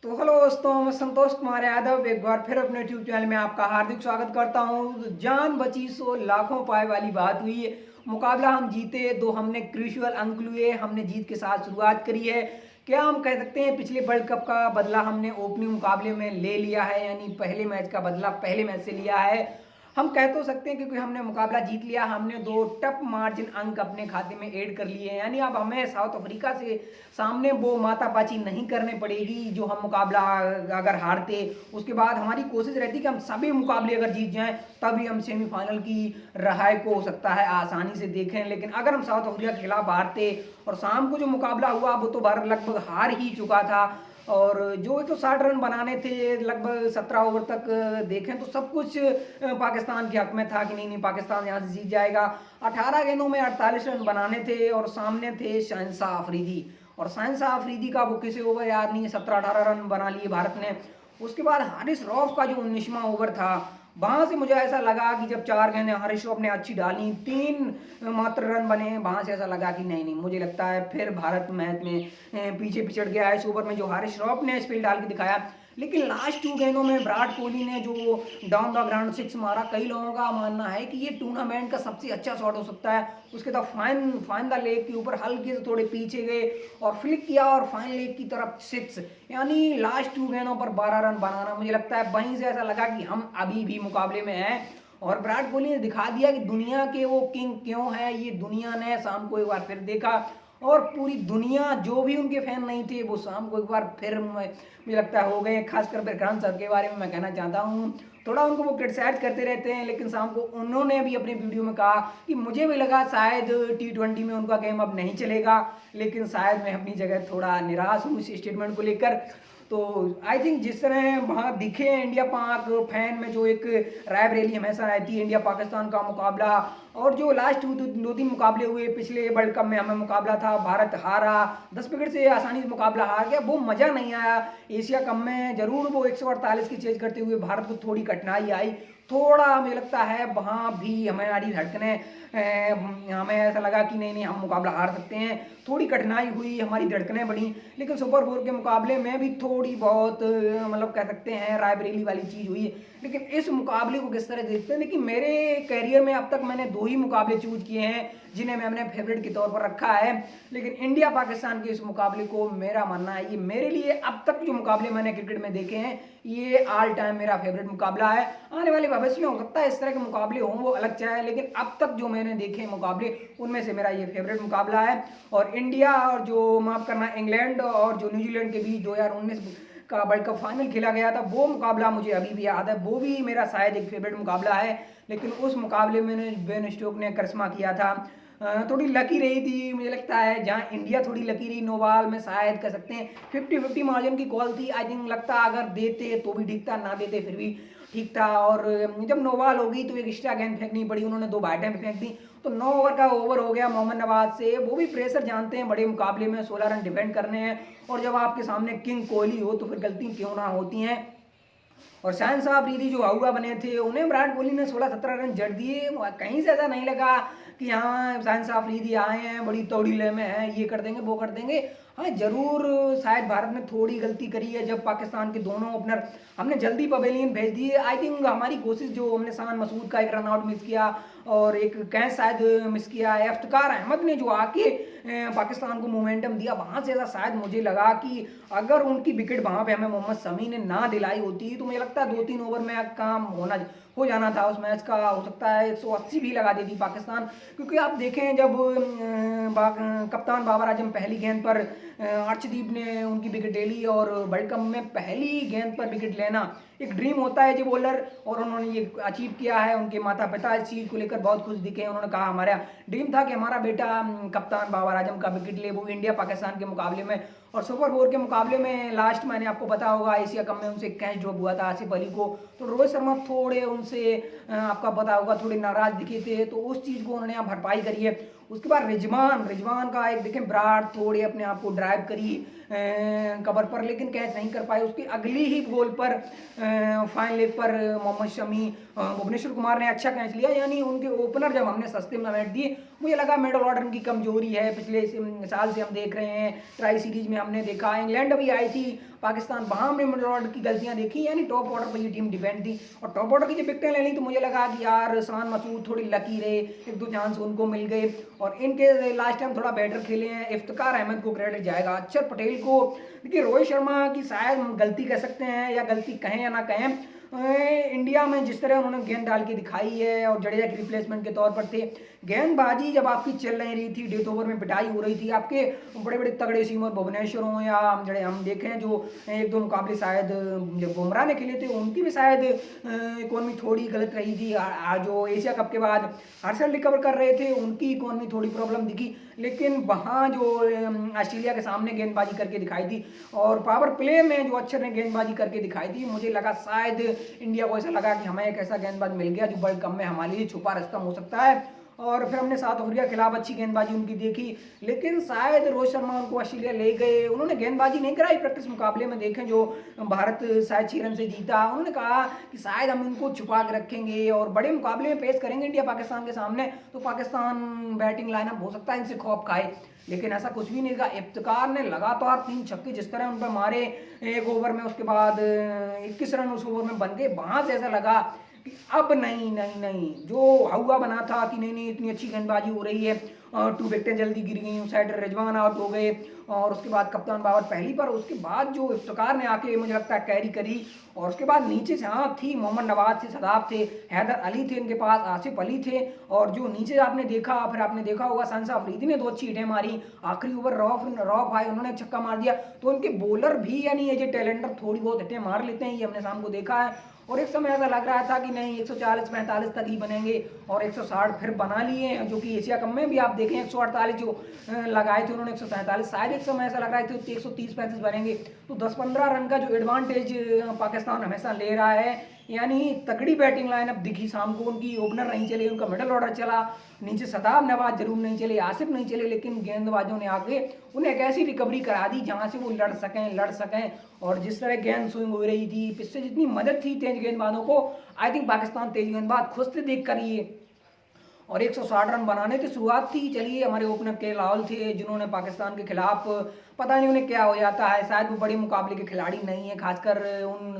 तो हेलो दोस्तों, मैं संतोष कुमार यादव एक बार फिर अपने यूट्यूब चैनल में आपका हार्दिक स्वागत करता हूं। जान बची सो लाखों पाए वाली बात हुई है। मुकाबला हम जीते, दो हमने क्रूशियल अंक लिए, हमने जीत के साथ शुरुआत करी है। क्या हम कह सकते हैं पिछले वर्ल्ड कप का बदला हमने ओपनिंग मुकाबले में ले लिया है, यानी पहले मैच का बदला पहले मैच से लिया है। हम कह तो सकते हैं क्योंकि हमने मुकाबला जीत लिया, हमने दो टफ मार्जिन अंक अपने खाते में ऐड कर लिए हैं, यानी अब हमें साउथ अफ्रीका से सामने वो मातापाची नहीं करने पड़ेगी जो हम मुकाबला अगर हारते। उसके बाद हमारी कोशिश रहती कि हम सभी मुकाबले अगर जीत जाएं तभी हम सेमीफाइनल की रहाई को हो सकता है आसानी से देखें। लेकिन अगर हम साउथ अफ्रीका के खिलाफ हारते, और शाम को जो मुकाबला हुआ वो तो भारत लगभग हार ही चुका था, और जो 160 रन बनाने थे लगभग 17 ओवर तक, देखें तो सब कुछ पाकिस्तान के हक में था कि नहीं नहीं पाकिस्तान यहाँ से जीत जाएगा। 18 गेंदों में 48 रन बनाने थे और सामने थे शहंशाह अफरीदी, और शहंशाह अफरीदी का वो किसी ओवर याद नहीं है, 17-18 रन बना लिए भारत ने। उसके बाद हारिस रऊफ का जो 19वां ओवर था, वहां से मुझे ऐसा लगा कि जब 4 गेंदें हारिस रऊफ ने अच्छी डाली, 3 मात्र रन बने, वहां से ऐसा लगा कि नहीं नहीं मुझे लगता है फिर भारत मैच में पीछे पिछड़ गया है। इस ओवर में जो हारिस रऊफ ने स्पिल डाल के दिखाया, लेकिन लास्ट 2 गेंदों में विराट कोहली ने जो डाउन द ग्राउंड 6 मारा, कई लोगों का मानना है कि ये टूर्नामेंट का सबसे अच्छा शॉट हो सकता है। उसके बाद फाइन द लेग के ऊपर हल्के से थोड़े पीछे गए और फ्लिक किया और फाइन लेग की तरफ 6, यानी लास्ट 2 गेंदों पर 12 रन बनाना, मुझे लगता है वहीं से ऐसा लगा कि हम अभी भी मुकाबले में हैं। और विराट कोहली ने दिखा दिया कि दुनिया के वो किंग क्यों है, ये दुनिया ने शाम को एक बार फिर देखा। और पूरी दुनिया, जो भी उनके फैन नहीं थे, वो शाम को एक बार फिर मुझे लगता है हो गए। खासकर विक्रांत सर के बारे में मैं कहना चाहता हूँ, थोड़ा उनको वो क्रिटिसाइज करते रहते हैं, लेकिन शाम को उन्होंने भी अपने वीडियो में कहा कि मुझे भी लगा शायद T20 में उनका गेम अब नहीं चलेगा, लेकिन शायद मैं अपनी जगह थोड़ा निराश हूँ इस स्टेटमेंट को लेकर। तो आई थिंक जिस तरह वहाँ दिखे इंडिया पाक फैन में जो एक रायबरेली हमेशा रहती है इंडिया पाकिस्तान का मुकाबला, और जो लास्ट 2-3 मुकाबले हुए पिछले वर्ल्ड कप में हमें मुकाबला था, भारत हारा 10 विकेट से आसानी से मुकाबला हार गया, वो मज़ा नहीं आया। एशिया कप में जरूर वो 148 की चेज करते हुए भारत को थोड़ी कठिनाई आई, थोड़ा मुझे लगता है वहाँ भी हमारी धड़कनें, हमें ऐसा लगा कि नहीं नहीं हम मुकाबला हार सकते हैं, थोड़ी कठिनाई हुई, हमारी धड़कनें बढ़ी। लेकिन सुपर 4 के मुकाबले में भी थोड़ी बहुत मतलब कह सकते हैं रायबरेली वाली चीज़ हुई। लेकिन इस मुकाबले को किस तरह देखते हैं, लेकिन मेरे कैरियर में अब तक मैंने 2 ही मुकाबले चूज किए हैं जिन्हें मैंने फेवरेट के तौर पर रखा है, लेकिन इंडिया पाकिस्तान के इस मुकाबले को मेरा मानना है ये मेरे लिए अब तक जो मुकाबले मैंने क्रिकेट में देखे हैं ये ऑल टाइम मेरा फेवरेट मुकाबला है। आने वाले भविष्य में हो सकता है इस तरह के मुकाबले हों, वो अलग चाहे, लेकिन अब तक जो मैंने देखे मुकाबले उनमें से मेरा ये फेवरेट मुकाबला है। और इंडिया और जो माफ करना इंग्लैंड और जो न्यूजीलैंड के बीच 2019 का वर्ल्ड कप फाइनल खेला गया था, वो मुकाबला मुझे अभी भी याद है, वो भी मेरा शायद एक फेवरेट मुकाबला है। लेकिन उस मुकाबले में बेन स्टोक्स ने करिश्मा किया था, थोड़ी लकी रही थी मुझे लगता है, जहां इंडिया थोड़ी लकी रही। नो बॉल में शायद कह सकते हैं 50-50 मार्जिन की कॉल थी, आई थिंक लगता अगर देते तो भी ठीक था, ना देते फिर भी ठीक था। और जब नो बॉल हो गई तो एक एक्स्ट्रा गेंद फेंकनी पड़ी, उन्होंने 2 बैटें फेंक दी, तो 9 ओवर का ओवर हो गया मोहम्मद नवाज से। वो भी प्रेशर जानते हैं बड़े मुकाबले में 16 रन डिफेंड करने हैं, और जब आपके सामने किंग कोहली हो तो फिर गलती क्यों ना होती हैं। और शहंशाह अफरीदी जो आउगा बने थे उन्हें विराट कोहली ने 16-17 रन जड़ दिए, कहीं से ऐसा नहीं लगा कि हाँ शहंशाह अफरीदी आए हैं बड़ी तौड़ीले में हैं, ये कर देंगे वो कर देंगे। हाँ जरूर शायद भारत ने थोड़ी गलती करी है, जब पाकिस्तान के दोनों ओपनर हमने जल्दी पवेलियन भेज दिए। आई थिंक हमारी कोशिश, जो हमने शान मसूद का एक रन आउट मिस किया और एक कैच शायद मिस किया, इफ्तिकार अहमद ने जो आके पाकिस्तान को मोमेंटम दिया, वहां से ऐसा शायद मुझे लगा कि अगर उनकी विकेट वहां पे हमें मोहम्मद शमी ने ना दिलाई होती तो मुझे लगता है 2-3 ओवर में काम हो जाना था उस मैच का। हो सकता है 180 भी लगा देती पाकिस्तान, क्योंकि आप देखें जब कप्तान बाबर आजम पहली गेंद पर अर्शदीप ने उनकी विकेट ले ली, और वर्ल्ड कप में पहली गेंद पर विकेट लेना एक ड्रीम होता है जो बॉलर, और उन्होंने ये अचीव किया है। उनके माता पिता इस चीज़ को लेकर बहुत खुश दिखे, उन्होंने कहा हमारा ड्रीम था कि हमारा बेटा कप्तान बाबर आजम का विकेट ले, वो इंडिया पाकिस्तान के मुकाबले में। और सुपर 4 के मुकाबले में लास्ट मैंने आपको पता होगा एशिया कप में उनसे कैच ड्रॉप हुआ था आसिफ अली को, तो रोहित शर्मा थोड़े उनसे आपका पता होगा थोड़े नाराज दिखे थे, तो उस चीज़ को उन्होंने यहाँ भरपाई करी है। उसके बाद रिजवान रिजवान का एक देखें ब्राड थोड़े अपने आप को ड्राइव करी कवर पर, लेकिन कैच नहीं कर पाए। उसकी अगली ही बॉल पर फाइन लेग पर मोहम्मद शमी भुवनेश्वर कुमार ने अच्छा कैच लिया। यानी उनके ओपनर जब हमने सस्ते में बैठ दिए, मुझे लगा मिडल ऑर्डर की कमजोरी है। पिछले साल से हम देख रहे हैं, ट्राई सीरीज में हमने देखा, इंग्लैंड भी आई थी पाकिस्तान, वहाँ हमने मिडल ऑर्डर की गलतियां देखी। यानी टॉप ऑर्डर पर ये टीम डिपेंड थी, और टॉप ऑर्डर की जब विकेटें ले ली तो मुझे लगा कि यार शान मसूद थोड़ी लकी रहे, एक दो चांस उनको मिल गए, और इनके लास्ट टाइम थोड़ा बेटर खेले हैं। इफ्तिकार अहमद को क्रेडिट जाएगा, अक्षर पटेल को। देखिए रोहित शर्मा की शायद गलती कह सकते हैं, या गलती कहें या ना कहें, इंडिया में जिस तरह उन्होंने गेंद डाल के दिखाई है, और जडेजा की रिप्लेसमेंट के तौर पर थे। गेंदबाजी जब आपकी चल नहीं रही थी, डेथ ओवर में पिटाई हो रही थी, आपके बड़े बड़े तगड़े सीमर भुवनेश्वर हों या जड़े हम देखें जो एक दो मुकाबले शायद जब बुमराह ने खेले थे, उनकी भी शायद इकोनॉमी थोड़ी गलत रही थी। जो एशिया कप के बाद हर्षल रिकवर कर रहे थे, उनकी इकोनॉमी थोड़ी प्रॉब्लम दिखी, लेकिन वहाँ जो ऑस्ट्रेलिया के सामने गेंदबाजी करके दिखाई थी, और पावर प्ले में जो अक्षर ने गेंदबाजी करके दिखाई थी, मुझे लगा शायद इंडिया को ऐसा लगा कि हमें एक ऐसा गेंदबाज मिल गया जो वर्ल्ड कप में हमारे लिए छुपा रास्ता हो सकता है। और फिर हमने साउथ अफ्रीका के खिलाफ अच्छी गेंदबाजी उनकी देखी, लेकिन शायद रोहित शर्मा उनको ऑस्ट्रेलिया ले गए। उन्होंने गेंदबाजी नहीं कराई प्रैक्टिस मुकाबले में, देखें जो भारत शायद 6 रन से जीता, उन्होंने कहा कि शायद हम इनको छुपा के रखेंगे और बड़े मुकाबले में पेश करेंगे इंडिया पाकिस्तान के सामने, तो पाकिस्तान बैटिंग लाइनअप हो सकता है इनसे खौफ खाए, लेकिन ऐसा कुछ भी नहीं रहा। इफ्तिकार ने लगातार 3 छक्के जिस तरह उन पर मारे एक ओवर में, उसके बाद 21 रन उस ओवर में बन गए, वहां से ऐसा लगा कि अब नहीं नहीं नहीं, जो हवा बना था कि नहीं नहीं इतनी अच्छी गेंदबाजी हो रही है, 2 विकेटें जल्दी गिर गई, उस साइड रिजवान आउट हो गए, और उसके बाद कप्तान बाबर पहली पर, उसके बाद जो इफ्तिकार ने आके मुझे लगता है कैरी करी, और उसके बाद नीचे से हाँ थी, मोहम्मद नवाज थे, सदाब थे, हैदर अली थे इनके पास, आसिफ अली थे, और जो नीचे आपने देखा, फिर आपने देखा होगा शहनशाह अफरीदी ने 2 अच्छी हिटें मारी, आखिरी ओवर रॉफ आए, उन्होंने छक्का मार दिया। तो उनके बॉलर भी यानी ये जो टैलेंटर थोड़ी बहुत हिटें मार लेते हैं, ये हमने शाम को देखा है। और एक समय ऐसा लग रहा था कि नहीं 140-45 तक ही बनेंगे, और 160 फिर बना लिए, जो कि एशिया कप में भी आप देखें 148 जो लगाए थे उन्होंने, 147 शायद एक समय ऐसा लग रहा है कि 130-35 बनेंगे। तो 10-15 रन का जो एडवांटेज पाकिस्तान हमेशा ले रहा है, यानी तगड़ी बैटिंग लाइनअप दिखी शाम को उनकी। ओपनर नहीं चले, उनका मिडल ऑर्डर चला, नीचे सदाब नवाज जरूर नहीं चले, आसिफ नहीं चले, लेकिन गेंदबाजों ने आगे उन्हें एक ऐसी रिकवरी करा दी जहां से वो लड़ सकें। और जिस तरह गेंद स्विंग हो रही थी, पिछसे जितनी मदद थी तेज गेंदबाजों को, आई थिंक पाकिस्तान तेज गेंदबाज खुद से देख कर ये, और 160 रन बनाने की शुरुआत थी। चलिए हमारे ओपनर के राहुल थे, जिन्होंने पाकिस्तान के खिलाफ पता नहीं उन्हें क्या हो जाता है, शायद वो बड़े मुकाबले के खिलाड़ी नहीं है, खासकर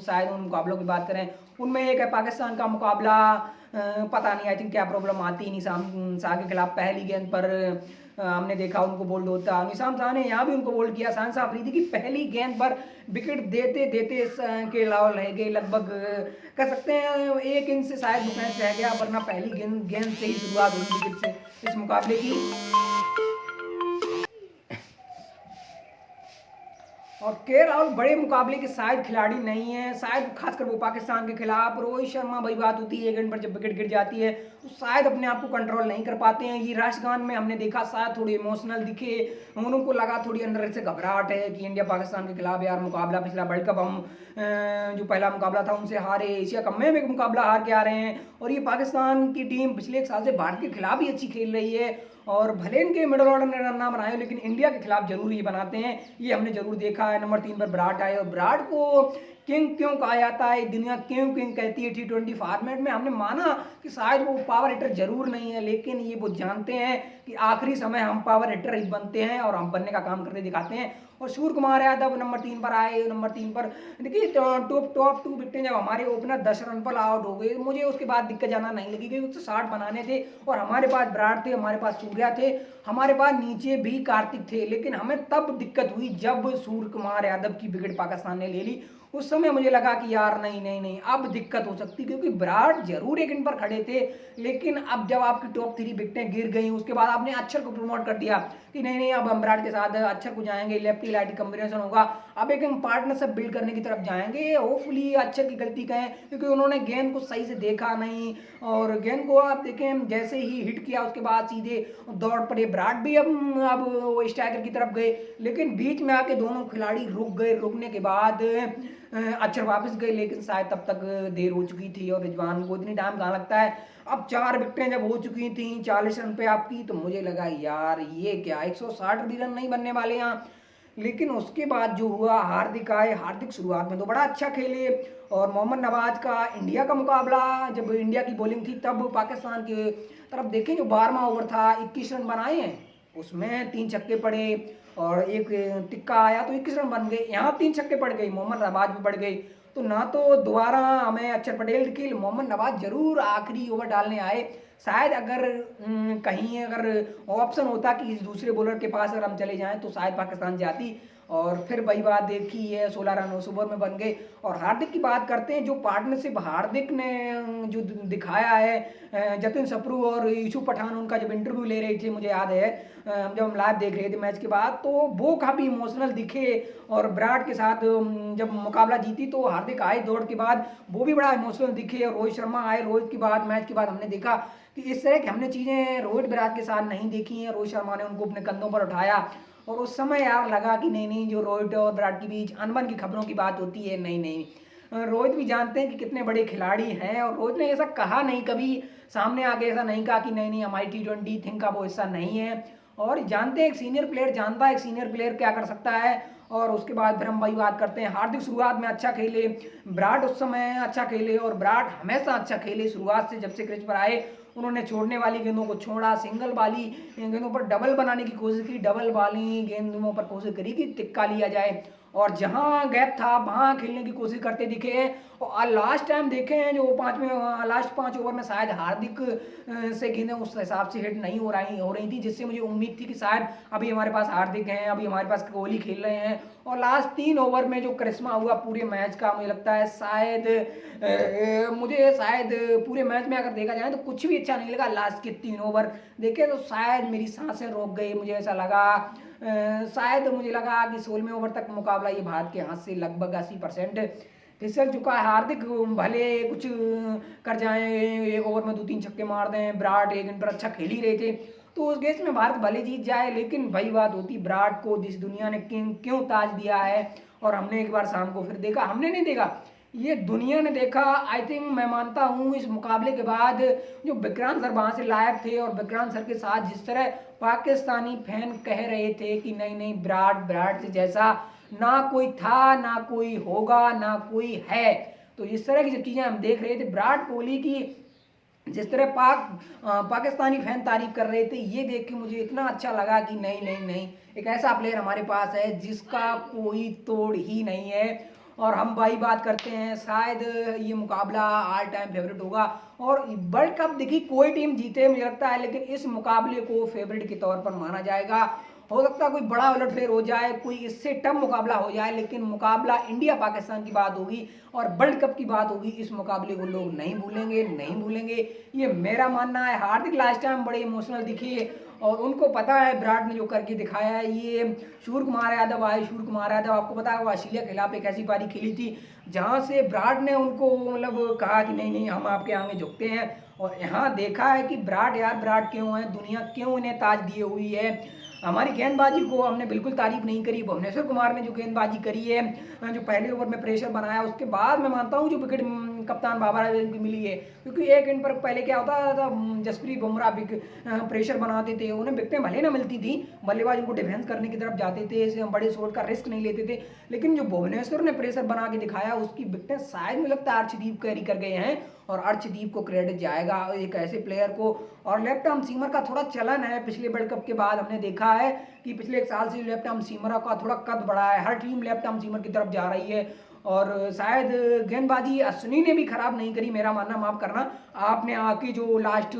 शायद उन मुकाबलों की बात करें, उनमें एक है पाकिस्तान का मुकाबला, पता नहीं आई थिंक क्या प्रॉब्लम आती है निशाम शाह के खिलाफ, पहली गेंद पर हमने देखा उनको बोल्ड होता, निशाम शाह ने यहाँ भी उनको बोल्ड किया। शहनशाह अफरीदी की पहली गेंद पर विकेट देते देते के अलावा रह गए, लगभग कह सकते हैं 1 इंच से शायद डिफेंस रह गया, वरना पहली गेंद से ही शुरुआत हुई विकेट से इस मुकाबले की। और के राहुल बड़े मुकाबले के शायद खिलाड़ी नहीं है, शायद खासकर वो पाकिस्तान के खिलाफ। रोहित शर्मा वही बात होती है, 1 गेंद पर जब विकेट गिर जाती है तो शायद अपने आप को कंट्रोल नहीं कर पाते हैं। ये राष्ट्रगान में हमने देखा शायद थोड़े इमोशनल दिखे, उनको लगा थोड़ी अंदर से घबराहट है कि इंडिया पाकिस्तान के खिलाफ यार मुकाबला, पिछला वर्ल्ड कप हम जो पहला मुकाबला था उनसे हारे, एशिया कप में भी मुकाबला हार के आ रहे हैं, और ये पाकिस्तान की टीम पिछले 1 साल से भारत के खिलाफ भी अच्छी खेल रही है, और भले इनके मिडल ऑर्डर ने रन ना बनाए, लेकिन इंडिया के खिलाफ जरूर ये बनाते हैं, ये हमने जरूर देखा है। नंबर 3 पर विराट आए, और विराट को किंग क्यों कहा जाता है, दुनिया क्यों किंग कहती है T20 फॉर्मेट में, हमने माना कि शायद वो पावर हिटर जरूर नहीं है, लेकिन ये वो जानते हैं कि आखिरी समय हम पावर हिटर ही बनते हैं, और हम बनने का काम करते दिखाते हैं। और सूर्य कुमार यादव नंबर 3 पर आए, नंबर 3 पर देखिए टॉप 2 विकेटें जब हमारे ओपनर 10 रन पर आउट हो गए, मुझे उसके बाद दिक्कत जाना नहीं लगी, क्योंकि 160 बनाने थे, और हमारे पास विराट थे, हमारे पास सूर्या थे, हमारे पास नीचे भी कार्तिक थे, लेकिन हमें तब दिक्कत हुई जब सूर्य कुमार यादव की विकेट पाकिस्तान ने ले ली। उस समय मुझे लगा कि यार नहीं नहीं नहीं अब दिक्कत हो सकती, क्योंकि विराट जरूर 1 गेंद पर खड़े थे, लेकिन अब जब आपकी टॉप 3 विकेटें गिर गई, उसके बाद आपने अक्षर को प्रमोट कर दिया कि नहीं नहीं अब हम विराट के साथ अक्षर को जाएंगे, लेफ्टी राइटी कॉम्बिनेशन होगा, अब एक पार्टनरशिप बिल्ड करने की तरफ जाएंगे। होपफुली अक्षर की गलती कहें, क्योंकि उन्होंने गेंद को सही से देखा नहीं, और गेंद को आप देखें जैसे ही हिट किया उसके बाद सीधे दौड़ पड़े विराट भी अब वो स्ट्राइकर की तरफ गए, लेकिन बीच में आके दोनों खिलाड़ी रुक गए। रुकने के बाद अक्षर वापस गए, लेकिन शायद तब तक देर हो चुकी थी और रिजवान को इतनी टाइम कहाँ लगता है। अब 4 विकेटें जब हो चुकी थी 40 रन पे आपकी, तो मुझे लगा यार ये क्या 160 भी रन नहीं बनने वाले यहाँ। लेकिन उसके बाद जो हुआ, हार्दिक आए। हार्दिक शुरुआत में तो बड़ा अच्छा खेले, और मोहम्मद नवाज का इंडिया का मुकाबला, जब इंडिया की बॉलिंग थी तब पाकिस्तान के तरफ देखें, जो 12वां ओवर था 21 रन बनाए हैं, उसमें 3 छक्के पड़े और एक तिक्का आया तो 21 रन बन गए। यहाँ 3 छक्के पड़ गए, मोहम्मद नवाज भी पड़ गए। तो ना तो दोबारा हमें अक्षर पटेल की, मोहम्मद नवाज जरूर आखिरी ओवर डालने आए। शायद अगर कहीं अगर ऑप्शन होता कि किसी दूसरे बॉलर के पास अगर हम चले जाएं तो शायद पाकिस्तान जाती, और फिर वही बात देखी है, 16 रन उस ओवर में बन गए। और हार्दिक की बात करते हैं, जो पार्टनरशिप हार्दिक ने जो दिखाया है, जतिन सप्रू और यूसुफ पठान उनका जब इंटरव्यू ले रहे थे, मुझे याद है जब हम लाइव देख रहे थे मैच के बाद, तो वो काफ़ी इमोशनल दिखे। और विराट के साथ जब मुकाबला जीती तो हार्दिक आए दौड़ के बाद, वो भी बड़ा इमोशनल दिखे। और रोहित शर्मा आए, रोहित के बाद मैच के बाद हमने देखा कि इस तरह की हमने चीज़ें रोहित विराट के साथ नहीं देखी हैं। रोहित शर्मा ने उनको अपने कंधों पर उठाया, और उस समय यार लगा कि नहीं नहीं, जो रोहित और विराट के बीच अनबन की खबरों की बात होती है, नहीं नहीं, रोहित भी जानते हैं कि कितने बड़े खिलाड़ी हैं। और रोहित ने ऐसा कहा नहीं, कभी सामने आके ऐसा नहीं कहा कि नहीं नहीं हमारी T20 थिंक का वो हिस्सा नहीं है। और जानते हैं, एक सीनियर प्लेयर जानता है एक सीनियर प्लेयर क्या कर सकता है। और उसके बाद फिर हम वही बात करते हैं, हार्दिक शुरुआत में अच्छा खेले, विराट उस समय अच्छा खेले, और विराट हमेशा अच्छा खेले शुरुआत से। जब से क्रीज पर आए उन्होंने छोड़ने वाली गेंदों को छोड़ा, सिंगल वाली गेंदों पर डबल बनाने की कोशिश की, डबल वाली गेंदों पर कोशिश करी कि तिक्का लिया जाए, और जहां गैप था वहां खेलने की कोशिश करते दिखे हैं। और लास्ट टाइम देखे हैं, जो लास्ट 5 ओवर में शायद हार्दिक से गेंदें उस हिसाब से हिट नहीं हो रही थी, जिससे मुझे उम्मीद थी कि शायद अभी हमारे पास हार्दिक हैं, अभी हमारे पास कोहली खेल रहे हैं। और लास्ट 3 ओवर में जो करिश्मा हुआ पूरे मैच का, मुझे लगता है शायद पूरे मैच में अगर देखा जाए तो कुछ भी अच्छा नहीं लगा। लास्ट के 3 ओवर देखे तो शायद मेरी सांसें रोक गई, मुझे ऐसा लगा। शायद मुझे लगा कि 16वें ओवर तक मुकाबला ये भारत के हाथ से लगभग 80% फिसल चुका है। हार्दिक भले कुछ कर जाएं, एक ओवर में 2-3 छक्के मार दें, विराट एक इन पर अच्छा खेल ही रहे थे, तो उस गेम में भारत भले जीत जाए, लेकिन वही बात होती, विराट को जिस दुनिया ने क्यों ताज दिया है। और हमने एक बार शाम को फिर देखा, हमने नहीं देखा, ये दुनिया ने देखा। आई थिंक मैं मानता हूँ इस मुकाबले के बाद जो विक्रांत सर वहाँ से लायक थे, और विक्रांत सर के साथ जिस तरह पाकिस्तानी फैन कह रहे थे कि नहीं नहीं, विराट से जैसा ना कोई था, ना कोई होगा, ना कोई है। तो इस तरह की जब चीज़ें हम देख रहे थे, विराट कोहली की जिस तरह पाकिस्तानी फैन तारीफ कर रहे थे, ये देख के मुझे इतना अच्छा लगा कि नहीं नहीं नहीं, एक ऐसा प्लेयर हमारे पास है जिसका कोई तोड़ ही नहीं है। और हम भाई बात करते हैं, शायद ये मुकाबला ऑल टाइम फेवरेट होगा। और वर्ल्ड कप देखिए कोई टीम जीते मुझे लगता है, लेकिन इस मुकाबले को फेवरेट के तौर पर माना जाएगा। हो सकता है कोई बड़ा उलटफेर हो जाए, कोई इससे टफ मुकाबला हो जाए, लेकिन मुकाबला इंडिया पाकिस्तान की बात होगी और वर्ल्ड कप की बात होगी। इस मुकाबले को लोग नहीं भूलेंगे, नहीं भूलेंगे, ये मेरा मानना है। हार्दिक लास्ट टाइम बड़े इमोशनल दिखे, और उनको पता है विराट ने जो करके दिखाया है। ये सूर्य कुमार यादव आए, सूर्य कुमार यादव आपको पता है ऑस्ट्रेलिया के खिलाफ एक ऐसी पारी खेली थी जहां से विराट ने उनको मतलब कहा कि नहीं नहीं हम आपके आगे झुकते हैं। और यहाँ देखा है कि विराट क्यों है, दुनिया क्यों इन्हें ताज दिए हुई है। हमारी गेंदबाजी को हमने बिल्कुल तारीफ नहीं करी, भुवनेश्वर कुमार ने जो गेंदबाजी करी है, जो पहले ओवर में प्रेशर बनाया, उसके बाद मैं मानता हूँ जो विकेट कप्तान बाबर आजम की मिली है, क्योंकि एक इन पर पहले क्या होता था, जसप्रीत बुमराह प्रेशर बनाते थे, उन्हें विकेटें भले ना मिलती थी, बल्लेबाज उनको डिफेंस करने की तरफ जाते थे, बड़े शॉट का रिस्क नहीं लेते थे, लेकिन जो भुवनेश्वर ने प्रेशर बना के दिखाया उसकी विकेटें शायद मुझे लगता है अर्शदीप कैरी कर गए हैं, और अर्शदीप को क्रेडिट जाएगा एक ऐसे प्लेयर को। और लेफ्ट आर्म सीमर का थोड़ा चलन है, पिछले वर्ल्ड कप के बाद हमने देखा है कि पिछले 1 साल से लेफ्ट आर्म सीमर का थोड़ा कद बढ़ा है, हर टीम लेफ्ट आर्म सीमर की तरफ जा रही है। और शायद गेंदबाजी अश्विनी ने भी खराब नहीं करी, मेरा मानना, माफ करना, आपने आके जो लास्ट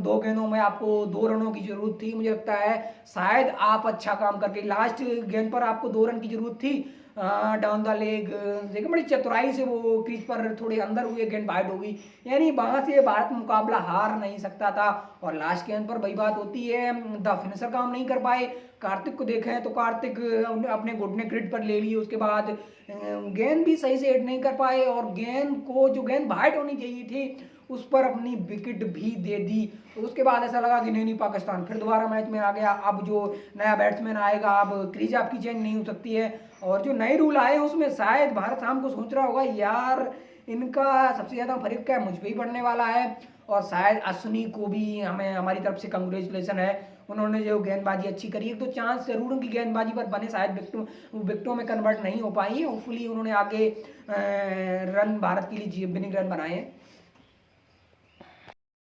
2 गेंदों में आपको 2 रनों की जरूरत थी, मुझे लगता है शायद आप अच्छा काम करके लास्ट गेंद पर आपको 2 रन की जरूरत थी, डाउन द लेग देखिए बड़ी चतुराई से वो क्रीज पर थोड़े अंदर हुए, गेंद वाइड हो गई, यानी वहां से भारत मुकाबला हार नहीं सकता था। और लास्ट गेंद पर वही बात होती है, द फिनिशर काम नहीं कर पाए। कार्तिक को देखें तो कार्तिक अपने घुटने ग्रिड पर ले लिए, उसके बाद गेंद भी सही से हिट नहीं कर पाए, और गेंद को जो गेंद वाइड होनी चाहिए थी उस पर अपनी विकेट भी दे दी। तो उसके बाद ऐसा लगा कि नहीं पाकिस्तान फिर दोबारा मैच में आ गया। अब जो नया बैट्समैन आएगा, अब क्रीज आपकी चेंज नहीं हो सकती है। और जो नए रूल आए हैं उसमें शायद भारत शाम को सोच रहा होगा यार इनका सबसे ज़्यादा फर्क क्या है, मुझ पे ही पड़ने वाला है। और शायद अश्विनी को भी हमें हमारी तरफ से कंग्रेचुलेसन है, उन्होंने जो गेंदबाजी अच्छी करी है। तो चांस जरूर उनकी गेंदबाजी पर बने, शायद विकेटों में कन्वर्ट नहीं हो पाई। होपफुली उन्होंने आगे रन भारत के लिए विनिंग रन बनाए हैं।